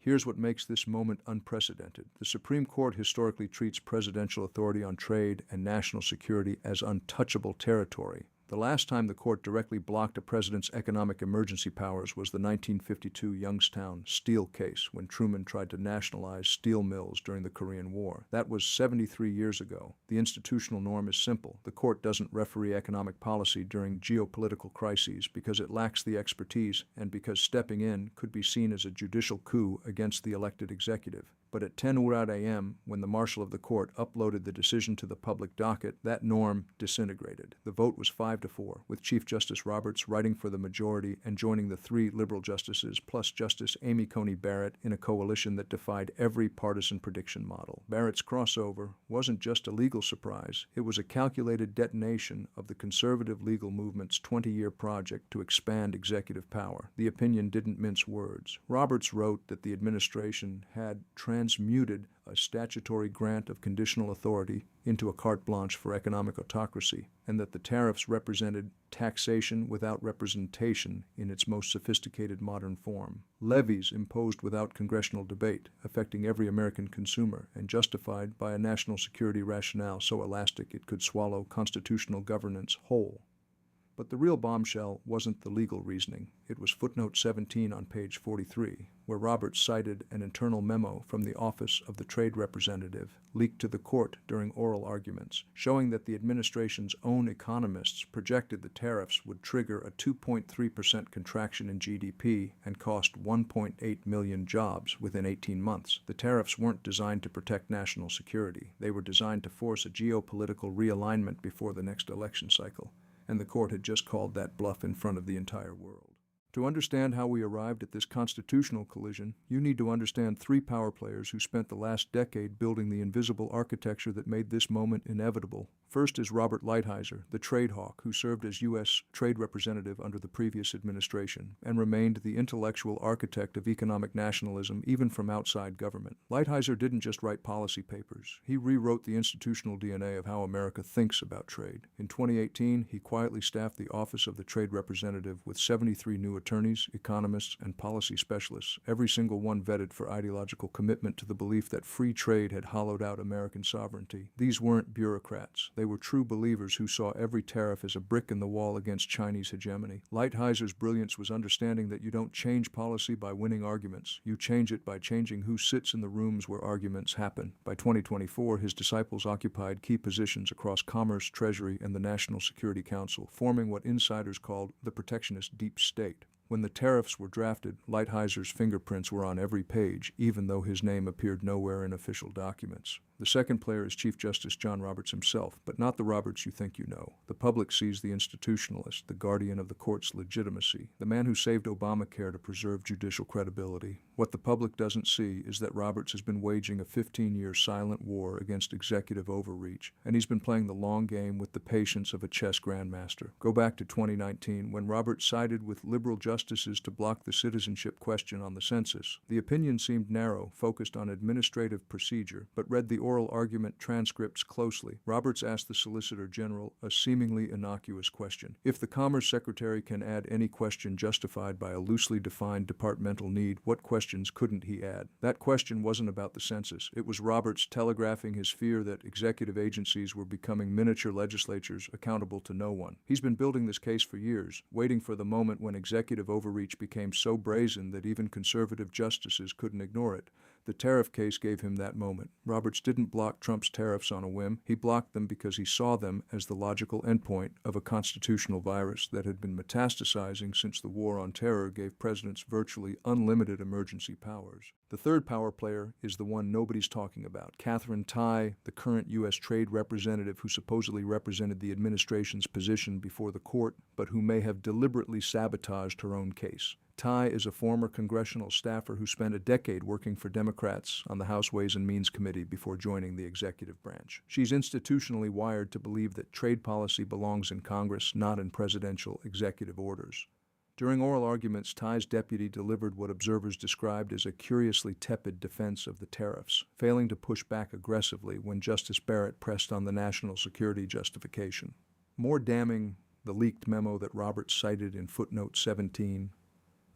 Here's what makes this moment unprecedented. The Supreme Court historically treats presidential authority on trade and national security as untouchable territory. The last time the court directly blocked a president's economic emergency powers was the 1952 Youngstown steel case, when Truman tried to nationalize steel mills during the Korean War. That was 73 years ago. The institutional norm is simple. The court doesn't referee economic policy during geopolitical crises because it lacks the expertise and because stepping in could be seen as a judicial coup against the elected executive. But at 10 a.m., when the marshal of the court uploaded the decision to the public docket, that norm disintegrated. The vote was 5-4, with Chief Justice Roberts writing for the majority and joining the 3 liberal justices plus Justice Amy Coney Barrett in a coalition that defied every partisan prediction model. Barrett's crossover wasn't just a legal surprise. It was a calculated detonation of the conservative legal movement's 20-year project to expand executive power. The opinion didn't mince words. Roberts wrote that the administration had transmuted a statutory grant of conditional authority into a carte blanche for economic autocracy, and that the tariffs represented taxation without representation in its most sophisticated modern form. Levies imposed without congressional debate, affecting every American consumer, and justified by a national security rationale so elastic it could swallow constitutional governance whole. But the real bombshell wasn't the legal reasoning. It was footnote 17 on page 43, where Roberts cited an internal memo from the Office of the Trade Representative leaked to the court during oral arguments, showing that the administration's own economists projected the tariffs would trigger a 2.3% contraction in GDP and cost 1.8 million jobs within 18 months. The tariffs weren't designed to protect national security. They were designed to force a geopolitical realignment before the next election cycle. And the court had just called that bluff in front of the entire world. To understand how we arrived at this constitutional collision, you need to understand 3 power players who spent the last decade building the invisible architecture that made this moment inevitable. First is Robert Lighthizer, the trade hawk who served as U.S. Trade Representative under the previous administration and remained the intellectual architect of economic nationalism even from outside government. Lighthizer didn't just write policy papers. He rewrote the institutional DNA of how America thinks about trade. In 2018, he quietly staffed the Office of the Trade Representative with 73 new attorneys, economists, and policy specialists, every single one vetted for ideological commitment to the belief that free trade had hollowed out American sovereignty. These weren't bureaucrats. They were true believers who saw every tariff as a brick in the wall against Chinese hegemony. Lighthizer's brilliance was understanding that you don't change policy by winning arguments. You change it by changing who sits in the rooms where arguments happen. By 2024, his disciples occupied key positions across Commerce, Treasury, and the National Security Council, forming what insiders called the protectionist deep state. When the tariffs were drafted, Lighthizer's fingerprints were on every page, even though his name appeared nowhere in official documents. The second player is Chief Justice John Roberts himself, but not the Roberts you think you know. The public sees the institutionalist, the guardian of the court's legitimacy, the man who saved Obamacare to preserve judicial credibility. What the public doesn't see is that Roberts has been waging a 15-year silent war against executive overreach, and he's been playing the long game with the patience of a chess grandmaster. Go back to 2019, when Roberts sided with liberal justices to block the citizenship question on the census. The opinion seemed narrow, focused on administrative procedure, but read the oral argument transcripts closely. Roberts asked the Solicitor General a seemingly innocuous question. If the Commerce Secretary can add any question justified by a loosely defined departmental need, what questions couldn't he add? That question wasn't about the census. It was Roberts telegraphing his fear that executive agencies were becoming miniature legislatures accountable to no one. He's been building this case for years, waiting for the moment when executive overreach became so brazen that even conservative justices couldn't ignore it. The tariff case gave him that moment. Roberts didn't block Trump's tariffs on a whim. He blocked them because he saw them as the logical endpoint of a constitutional virus that had been metastasizing since the war on terror gave presidents virtually unlimited emergency powers. The third power player is the one nobody's talking about, Katherine Tai, the current U.S. Trade Representative who supposedly represented the administration's position before the court, but who may have deliberately sabotaged her own case. Tai is a former congressional staffer who spent a decade working for Democrats on the House Ways and Means Committee before joining the executive branch. She's institutionally wired to believe that trade policy belongs in Congress, not in presidential executive orders. During oral arguments, Tai's deputy delivered what observers described as a curiously tepid defense of the tariffs, failing to push back aggressively when Justice Barrett pressed on the national security justification. More damning, the leaked memo that Roberts cited in footnote 17.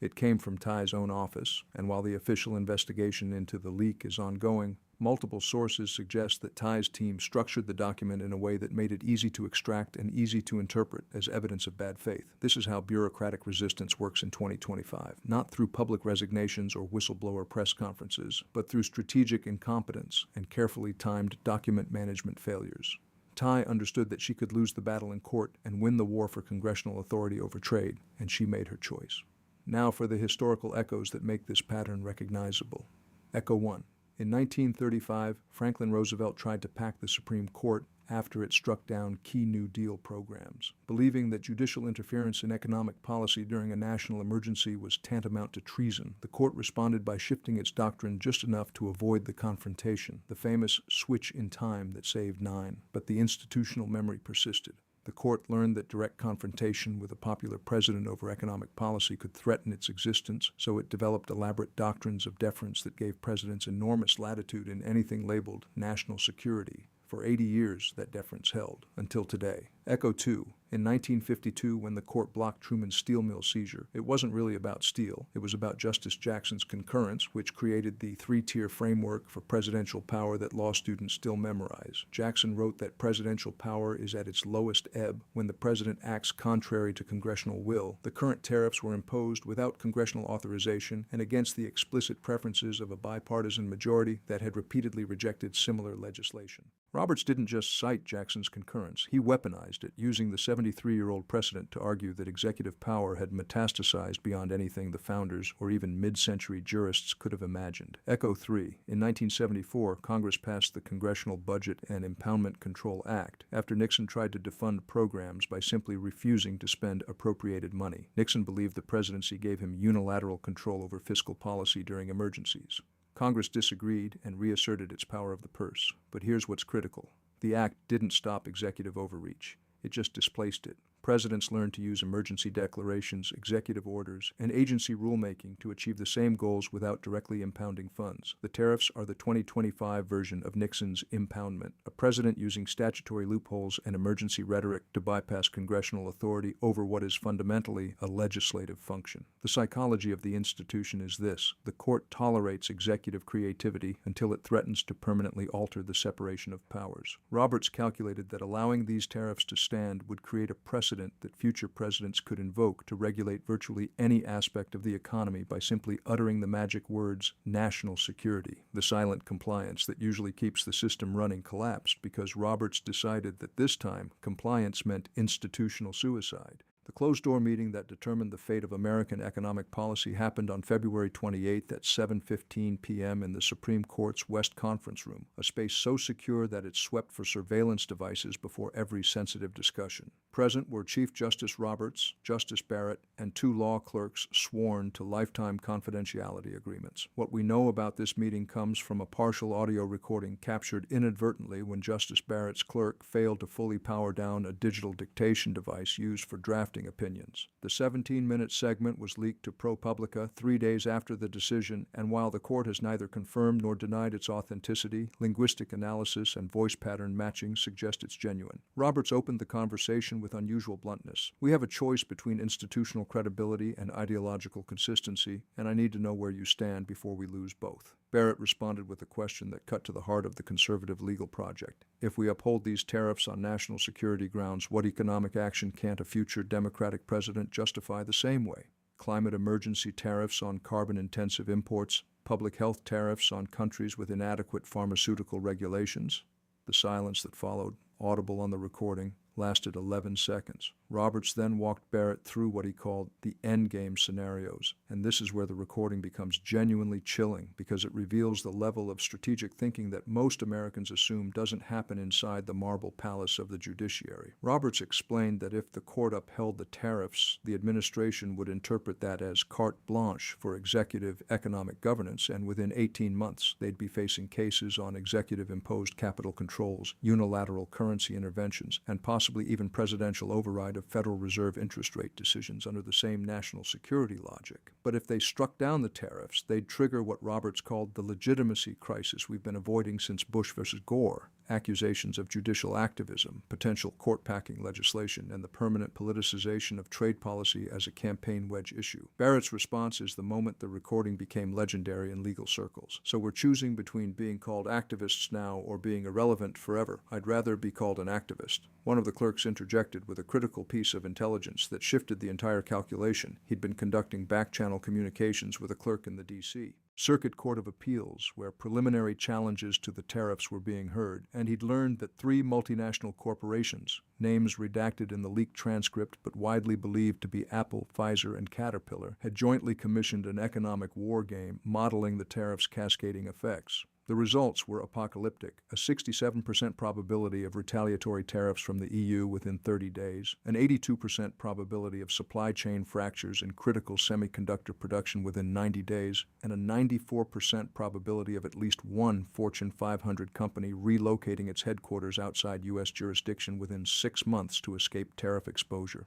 It came from Ty's own office, and while the official investigation into the leak is ongoing, multiple sources suggest that Ty's team structured the document in a way that made it easy to extract and easy to interpret as evidence of bad faith. This is how bureaucratic resistance works in 2025, not through public resignations or whistleblower press conferences, but through strategic incompetence and carefully timed document management failures. Ty understood that she could lose the battle in court and win the war for congressional authority over trade, and she made her choice. Now for the historical echoes that make this pattern recognizable. Echo 1. In 1935, Franklin Roosevelt tried to pack the Supreme Court after it struck down key New Deal programs. Believing that judicial interference in economic policy during a national emergency was tantamount to treason, the court responded by shifting its doctrine just enough to avoid the confrontation, the famous switch in time that saved 9. But the institutional memory persisted. The court learned that direct confrontation with a popular president over economic policy could threaten its existence, so it developed elaborate doctrines of deference that gave presidents enormous latitude in anything labeled national security. For 80 years, that deference held, until today. Echo 2. In 1952, when the court blocked Truman's steel mill seizure, it wasn't really about steel. It was about Justice Jackson's concurrence, which created the three-tier framework for presidential power that law students still memorize. Jackson wrote that presidential power is at its lowest ebb when the president acts contrary to congressional will. The current tariffs were imposed without congressional authorization and against the explicit preferences of a bipartisan majority that had repeatedly rejected similar legislation. Roberts didn't just cite Jackson's concurrence, he weaponized it, using the 73-year-old precedent to argue that executive power had metastasized beyond anything the founders or even mid-century jurists could have imagined. Echo 3. In 1974, Congress passed the Congressional Budget and Impoundment Control Act after Nixon tried to defund programs by simply refusing to spend appropriated money. Nixon believed the presidency gave him unilateral control over fiscal policy during emergencies. Congress disagreed and reasserted its power of the purse. But here's what's critical. The act didn't stop executive overreach. It just displaced it. Presidents learned to use emergency declarations, executive orders, and agency rulemaking to achieve the same goals without directly impounding funds. The tariffs are the 2025 version of Nixon's impoundment, a president using statutory loopholes and emergency rhetoric to bypass congressional authority over what is fundamentally a legislative function. The psychology of the institution is this: the court tolerates executive creativity until it threatens to permanently alter the separation of powers. Roberts calculated that allowing these tariffs to stand would create a precedent that future presidents could invoke to regulate virtually any aspect of the economy by simply uttering the magic words national security. The silent compliance that usually keeps the system running collapsed because Roberts decided that this time compliance meant institutional suicide. The closed-door meeting that determined the fate of American economic policy happened on February 28 at 7:15 p.m. in the Supreme Court's West Conference Room, a space so secure that it swept for surveillance devices before every sensitive discussion. Present were Chief Justice Roberts, Justice Barrett, and 2 law clerks sworn to lifetime confidentiality agreements. What we know about this meeting comes from a partial audio recording captured inadvertently when Justice Barrett's clerk failed to fully power down a digital dictation device used for drafting opinions. The 17-minute segment was leaked to ProPublica 3 days after the decision, and while the court has neither confirmed nor denied its authenticity, linguistic analysis and voice pattern matching suggest it's genuine. Roberts opened the conversation with unusual bluntness. "We have a choice between institutional credibility and ideological consistency, and I need to know where you stand before we lose both." Barrett responded with a question that cut to the heart of the conservative legal project. If we uphold these tariffs on national security grounds, what economic action can't a future Democratic president justify the same way? Climate emergency tariffs on carbon-intensive imports, public health tariffs on countries with inadequate pharmaceutical regulations? The silence that followed, audible on the recording, lasted 11 seconds. Roberts then walked Barrett through what he called the endgame scenarios, and this is where the recording becomes genuinely chilling because it reveals the level of strategic thinking that most Americans assume doesn't happen inside the marble palace of the judiciary. Roberts explained that if the court upheld the tariffs, the administration would interpret that as carte blanche for executive economic governance, and within 18 months they'd be facing cases on executive-imposed capital controls, unilateral currency interventions, and possibly even presidential override of Federal Reserve interest rate decisions under the same national security logic. But if they struck down the tariffs, they'd trigger what Roberts called the legitimacy crisis we've been avoiding since Bush versus Gore. accusations of judicial activism, potential court-packing legislation, and the permanent politicization of trade policy as a campaign wedge issue. Barrett's response is the moment the recording became legendary in legal circles. So we're choosing between being called activists now or being irrelevant forever. I'd rather be called an activist. One of the clerks interjected with a critical piece of intelligence that shifted the entire calculation. He'd been conducting back-channel communications with a clerk in the D.C. Circuit Court of Appeals, where preliminary challenges to the tariffs were being heard, and he'd learned that 3 multinational corporations, names redacted in the leaked transcript but widely believed to be Apple, Pfizer, and Caterpillar, had jointly commissioned an economic war game modeling the tariffs' cascading effects. The results were apocalyptic: a 67% probability of retaliatory tariffs from the EU within 30 days, an 82% probability of supply chain fractures in critical semiconductor production within 90 days, and a 94% probability of at least one Fortune 500 company relocating its headquarters outside U.S. jurisdiction within 6 months to escape tariff exposure.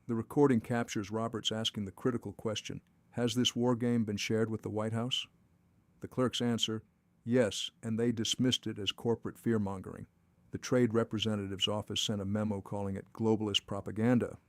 The recording captures Roberts asking the critical question, "Has this war game been shared with the White House?" The clerk's answer, "Yes," and they dismissed it as corporate fear-mongering. The Trade Representative's office sent a memo calling it globalist propaganda.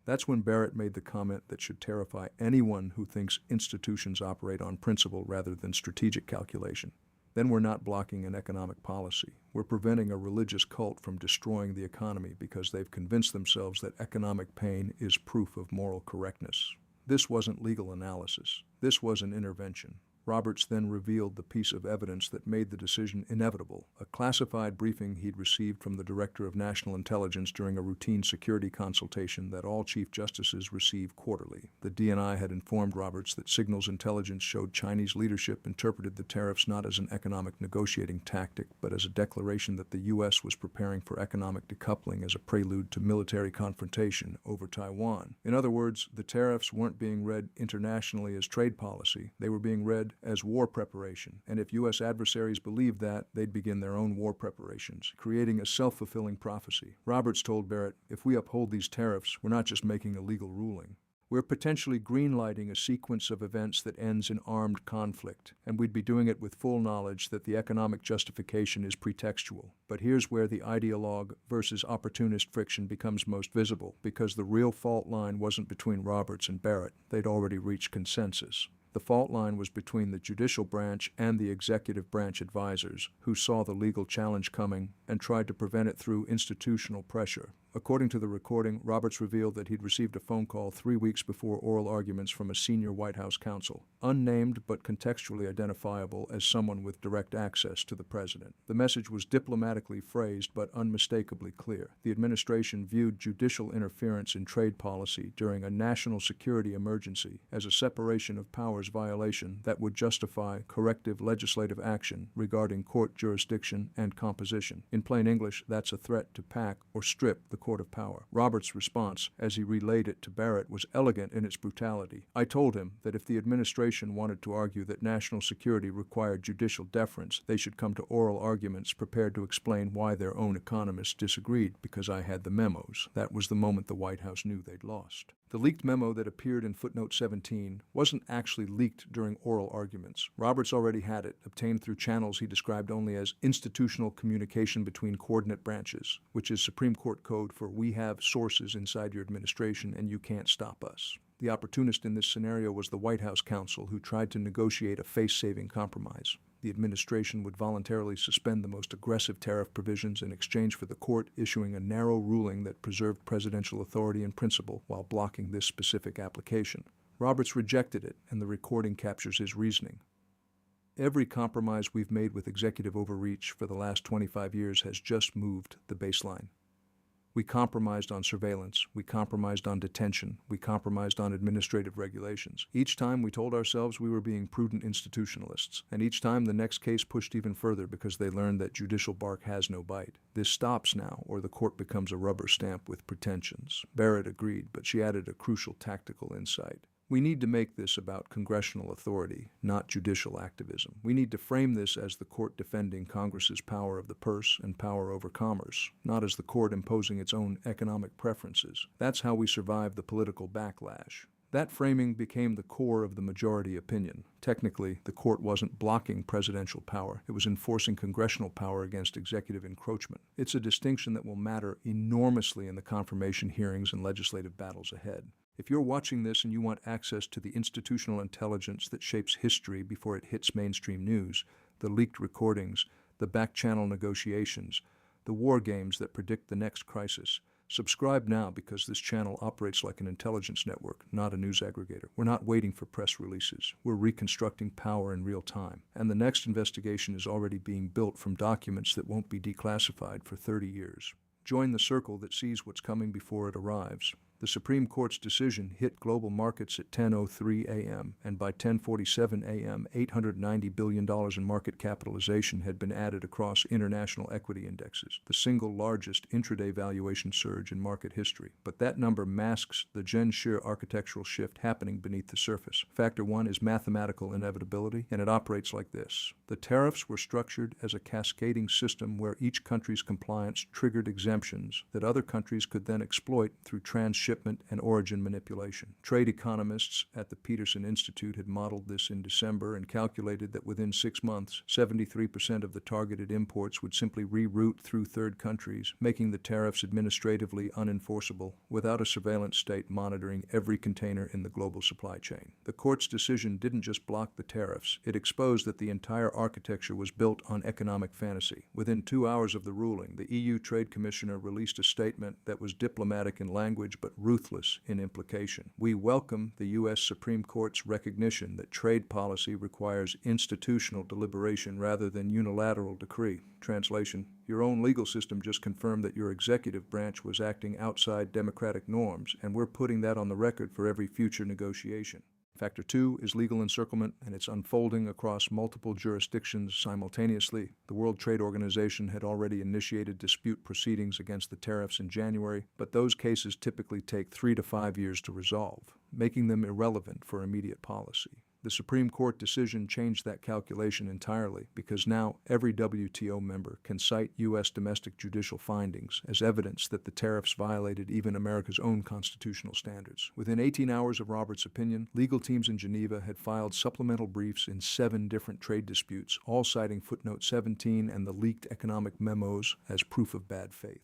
That's when Barrett made the comment that should terrify anyone who thinks institutions operate on principle rather than strategic calculation. Then we're not blocking an economic policy. We're preventing a religious cult from destroying the economy because they've convinced themselves that economic pain is proof of moral correctness. This wasn't legal analysis. This was an intervention. Roberts then revealed the piece of evidence that made the decision inevitable, a classified briefing he'd received from the Director of National Intelligence during a routine security consultation that all Chief Justices receive quarterly. The DNI had informed Roberts that signals intelligence showed Chinese leadership interpreted the tariffs not as an economic negotiating tactic, but as a declaration that the U.S. was preparing for economic decoupling as a prelude to military confrontation over Taiwan. In other words, the tariffs weren't being read internationally as trade policy. They were being read as war preparation, and if U.S. adversaries believed that, they'd begin their own war preparations, creating a self-fulfilling prophecy. Roberts told Barrett, "If we uphold these tariffs, we're not just making a legal ruling. We're potentially greenlighting a sequence of events that ends in armed conflict, and we'd be doing it with full knowledge that the economic justification is pretextual. But here's where the ideologue versus opportunist friction becomes most visible, because the real fault line wasn't between Roberts and Barrett. They'd already reached consensus. The fault line was between the judicial branch and the executive branch advisors, who saw the legal challenge coming and tried to prevent it through institutional pressure. According to the recording, Roberts revealed that he'd received a phone call 3 weeks before oral arguments from a senior White House counsel, unnamed but contextually identifiable as someone with direct access to the president. The message was diplomatically phrased but unmistakably clear. The administration viewed judicial interference in trade policy during a national security emergency as a separation of powers violation that would justify corrective legislative action regarding court jurisdiction and composition. In plain English, that's a threat to pack or strip the court of power. Roberts' response, as he relayed it to Barrett, was elegant in its brutality. "I told him that if the administration wanted to argue that national security required judicial deference, they should come to oral arguments prepared to explain why their own economists disagreed, because I had the memos." That was the moment the White House knew they'd lost. The leaked memo that appeared in footnote 17 wasn't actually leaked during oral arguments. Roberts already had it, obtained through channels he described only as institutional communication between coordinate branches, which is Supreme Court code for "we have sources inside your administration and you can't stop us." The opportunist in this scenario was the White House counsel who tried to negotiate a face-saving compromise. The administration would voluntarily suspend the most aggressive tariff provisions in exchange for the court issuing a narrow ruling that preserved presidential authority in principle while blocking this specific application. Roberts rejected it, and the recording captures his reasoning. "Every compromise we've made with executive overreach for the last 25 years has just moved the baseline. We compromised on surveillance, we compromised on detention, we compromised on administrative regulations. Each time we told ourselves we were being prudent institutionalists, and each time the next case pushed even further because they learned that judicial bark has no bite. This stops now, or the court becomes a rubber stamp with pretensions." Barrett agreed, but she added a crucial tactical insight. "We need to make this about congressional authority, not judicial activism. We need to frame this as the court defending Congress's power of the purse and power over commerce, not as the court imposing its own economic preferences. That's how we survive the political backlash. That framing became the core of the majority opinion. Technically, the court wasn't blocking presidential power. It was enforcing congressional power against executive encroachment. It's a distinction that will matter enormously in the confirmation hearings and legislative battles ahead. If you're watching this and you want access to the institutional intelligence that shapes history before it hits mainstream news, the leaked recordings, the back-channel negotiations, the war games that predict the next crisis, subscribe now, because this channel operates like an intelligence network, not a news aggregator. We're not waiting for press releases. We're reconstructing power in real time. And the next investigation is already being built from documents that won't be declassified for 30 years. Join the circle that sees what's coming before it arrives. The Supreme Court's decision hit global markets at 10:03 a.m., and by 10:47 a.m., $890 billion in market capitalization had been added across international equity indexes, the single largest intraday valuation surge in market history. But that number masks the sheer architectural shift happening beneath the surface. Factor one is mathematical inevitability, and it operates like this. The tariffs were structured as a cascading system where each country's compliance triggered exemptions that other countries could then exploit through transshipment and origin manipulation. Trade economists at the Peterson Institute had modeled this in December and calculated that within 6 months, 73% of the targeted imports would simply reroute through third countries, making the tariffs administratively unenforceable without a surveillance state monitoring every container in the global supply chain. The court's decision didn't just block the tariffs, it exposed that the entire architecture was built on economic fantasy. Within 2 hours of the ruling, the EU Trade Commissioner released a statement that was diplomatic in language but ruthless in implication. We welcome the U.S. Supreme Court's recognition that trade policy requires institutional deliberation rather than unilateral decree. Translation: your own legal system just confirmed that your executive branch was acting outside democratic norms, and we're putting that on the record for every future negotiation. Factor two is legal encirclement, and it's unfolding across multiple jurisdictions simultaneously. The World Trade Organization had already initiated dispute proceedings against the tariffs in January, but those cases typically take 3 to 5 years to resolve, making them irrelevant for immediate policy. The Supreme Court decision changed that calculation entirely, because now every WTO member can cite U.S. domestic judicial findings as evidence that the tariffs violated even America's own constitutional standards. Within 18 hours of Roberts' opinion, legal teams in Geneva had filed supplemental briefs in 7 different trade disputes, all citing footnote 17 and the leaked economic memos as proof of bad faith.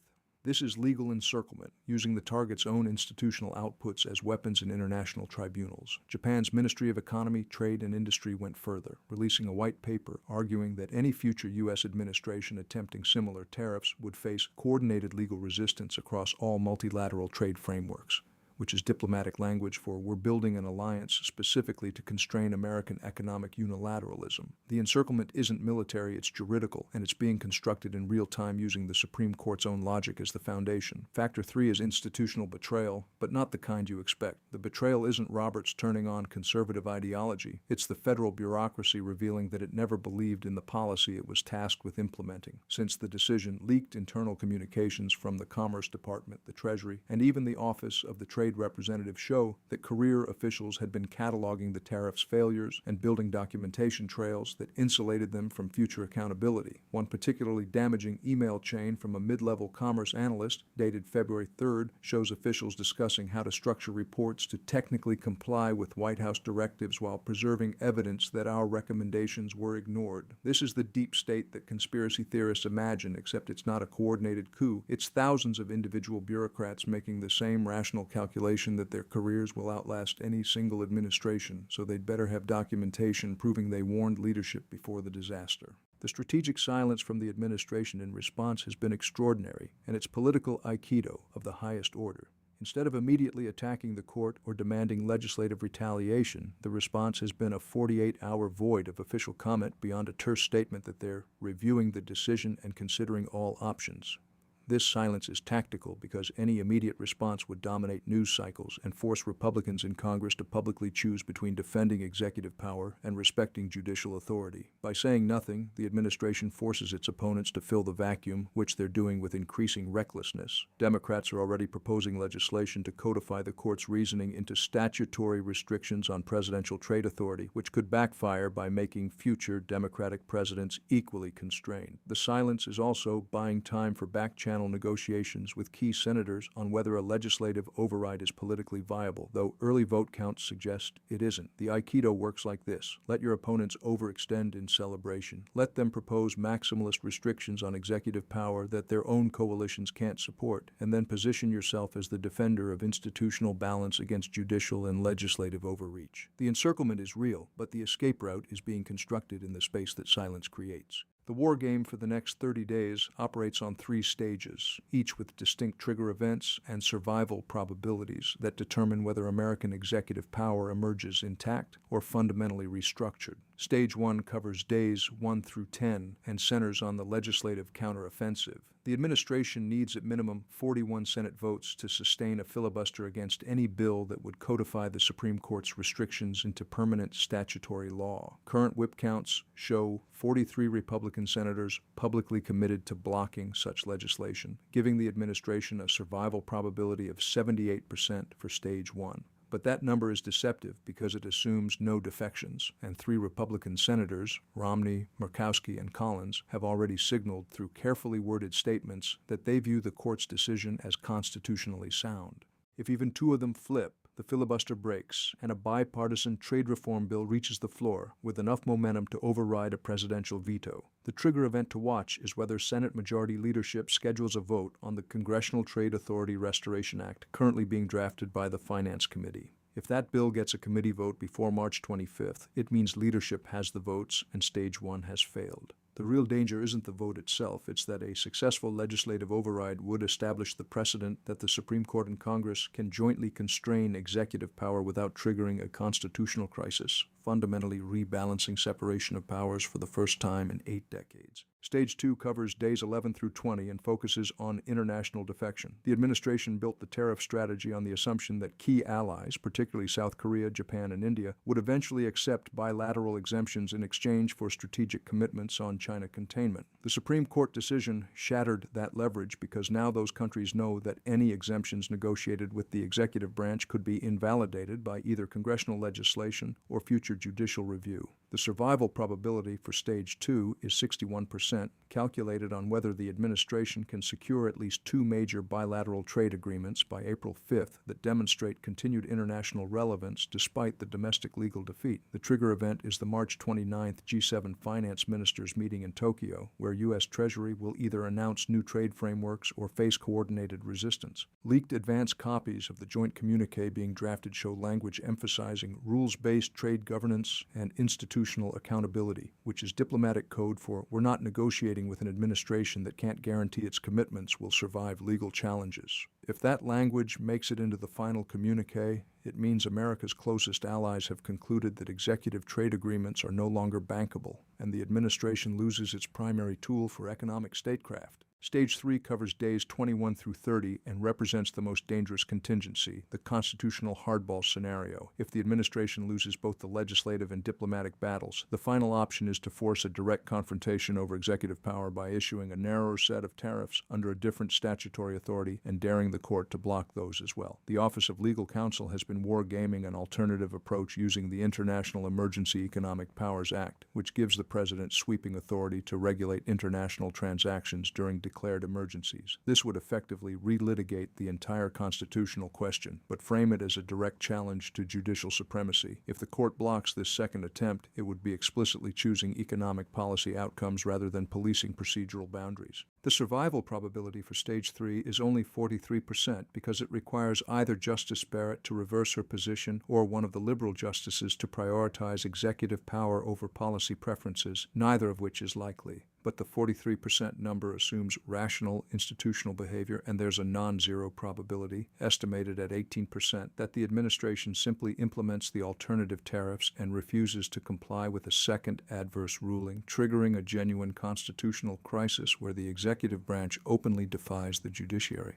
This is legal encirclement, using the target's own institutional outputs as weapons in international tribunals. Japan's Ministry of Economy, Trade, and Industry went further, releasing a white paper arguing that any future U.S. administration attempting similar tariffs would face coordinated legal resistance across all multilateral trade frameworks, which is diplomatic language for we're building an alliance specifically to constrain American economic unilateralism. The encirclement isn't military, it's juridical, and it's being constructed in real time using the Supreme Court's own logic as the foundation. Factor 3 is institutional betrayal, but not the kind you expect. The betrayal isn't Roberts turning on conservative ideology. It's the federal bureaucracy revealing that it never believed in the policy it was tasked with implementing. Since the decision, leaked internal communications from the Commerce Department, the Treasury, and even the Office of the Trade Representative show that career officials had been cataloging the tariffs' failures and building documentation trails that insulated them from future accountability. One particularly damaging email chain from a mid-level commerce analyst, dated February 3rd, shows officials discussing how to structure reports to technically comply with White House directives while preserving evidence that our recommendations were ignored. This is the deep state that conspiracy theorists imagine, except it's not a coordinated coup. It's thousands of individual bureaucrats making the same rational calculation that their careers will outlast any single administration, so they'd better have documentation proving they warned leadership before the disaster. The strategic silence from the administration in response has been extraordinary, and it's political aikido of the highest order. Instead of immediately attacking the court or demanding legislative retaliation, the response has been a 48-hour void of official comment beyond a terse statement that they're reviewing the decision and considering all options. This silence is tactical because any immediate response would dominate news cycles and force Republicans in Congress to publicly choose between defending executive power and respecting judicial authority. By saying nothing, the administration forces its opponents to fill the vacuum, which they're doing with increasing recklessness. Democrats are already proposing legislation to codify the court's reasoning into statutory restrictions on presidential trade authority, which could backfire by making future Democratic presidents equally constrained. The silence is also buying time for back-channel channel negotiations with key senators on whether a legislative override is politically viable, though early vote counts suggest it isn't. The Aikido works like this. Let your opponents overextend in celebration. Let them propose maximalist restrictions on executive power that their own coalitions can't support, and then position yourself as the defender of institutional balance against judicial and legislative overreach. The encirclement is real, but the escape route is being constructed in the space that silence creates. The war game for the next 30 days operates on 3 stages, each with distinct trigger events and survival probabilities that determine whether American executive power emerges intact or fundamentally restructured. Stage 1 covers days 1 through 10 and centers on the legislative counteroffensive. The administration needs at minimum 41 Senate votes to sustain a filibuster against any bill that would codify the Supreme Court's restrictions into permanent statutory law. Current whip counts show 43 Republican senators publicly committed to blocking such legislation, giving the administration a survival probability of 78% for Stage 1. But that number is deceptive because it assumes no defections, and 3 Republican senators, Romney, Murkowski, and Collins, have already signaled through carefully worded statements that they view the court's decision as constitutionally sound. If even 2 of them flip, the filibuster breaks, and a bipartisan trade reform bill reaches the floor with enough momentum to override a presidential veto. The trigger event to watch is whether Senate Majority Leadership schedules a vote on the Congressional Trade Authority Restoration Act currently being drafted by the Finance Committee. If that bill gets a committee vote before March 25th, it means leadership has the votes and Stage 1 has failed. The real danger isn't the vote itself, it's that a successful legislative override would establish the precedent that the Supreme Court and Congress can jointly constrain executive power without triggering a constitutional crisis, fundamentally rebalancing separation of powers for the first time in 8 decades. Stage 2 covers days 11 through 20 and focuses on international defection. The administration built the tariff strategy on the assumption that key allies, particularly South Korea, Japan, and India, would eventually accept bilateral exemptions in exchange for strategic commitments on China containment. The Supreme Court decision shattered that leverage because now those countries know that any exemptions negotiated with the executive branch could be invalidated by either congressional legislation or future judicial review. The survival probability for Stage 2 is 61%, calculated on whether the administration can secure at least 2 major bilateral trade agreements by April 5th that demonstrate continued international relevance despite the domestic legal defeat. The trigger event is the March 29th G7 finance ministers meeting in Tokyo, where U.S. Treasury will either announce new trade frameworks or face coordinated resistance. Leaked advance copies of the joint communique being drafted show language emphasizing rules-based trade governance and institutional accountability, which is diplomatic code for "we're not negotiating with an administration that can't guarantee its commitments will survive legal challenges." If that language makes it into the final communique, it means America's closest allies have concluded that executive trade agreements are no longer bankable, and the administration loses its primary tool for economic statecraft. Stage 3 covers days 21 through 30 and represents the most dangerous contingency, the constitutional hardball scenario. If the administration loses both the legislative and diplomatic battles, the final option is to force a direct confrontation over executive power by issuing a narrower set of tariffs under a different statutory authority and daring the court to block those as well. The Office of Legal Counsel has been wargaming an alternative approach using the International Emergency Economic Powers Act, which gives the president sweeping authority to regulate international transactions during declared emergencies. This would effectively relitigate the entire constitutional question, but frame it as a direct challenge to judicial supremacy. If the court blocks this second attempt, it would be explicitly choosing economic policy outcomes rather than policing procedural boundaries. The survival probability for Stage 3 is only 43% because it requires either Justice Barrett to reverse her position or one of the liberal justices to prioritize executive power over policy preferences, neither of which is likely. But the 43% number assumes rational institutional behavior, and there's a non-zero probability, estimated at 18%, that the administration simply implements the alternative tariffs and refuses to comply with a second adverse ruling, triggering a genuine constitutional crisis where the executive branch openly defies the judiciary.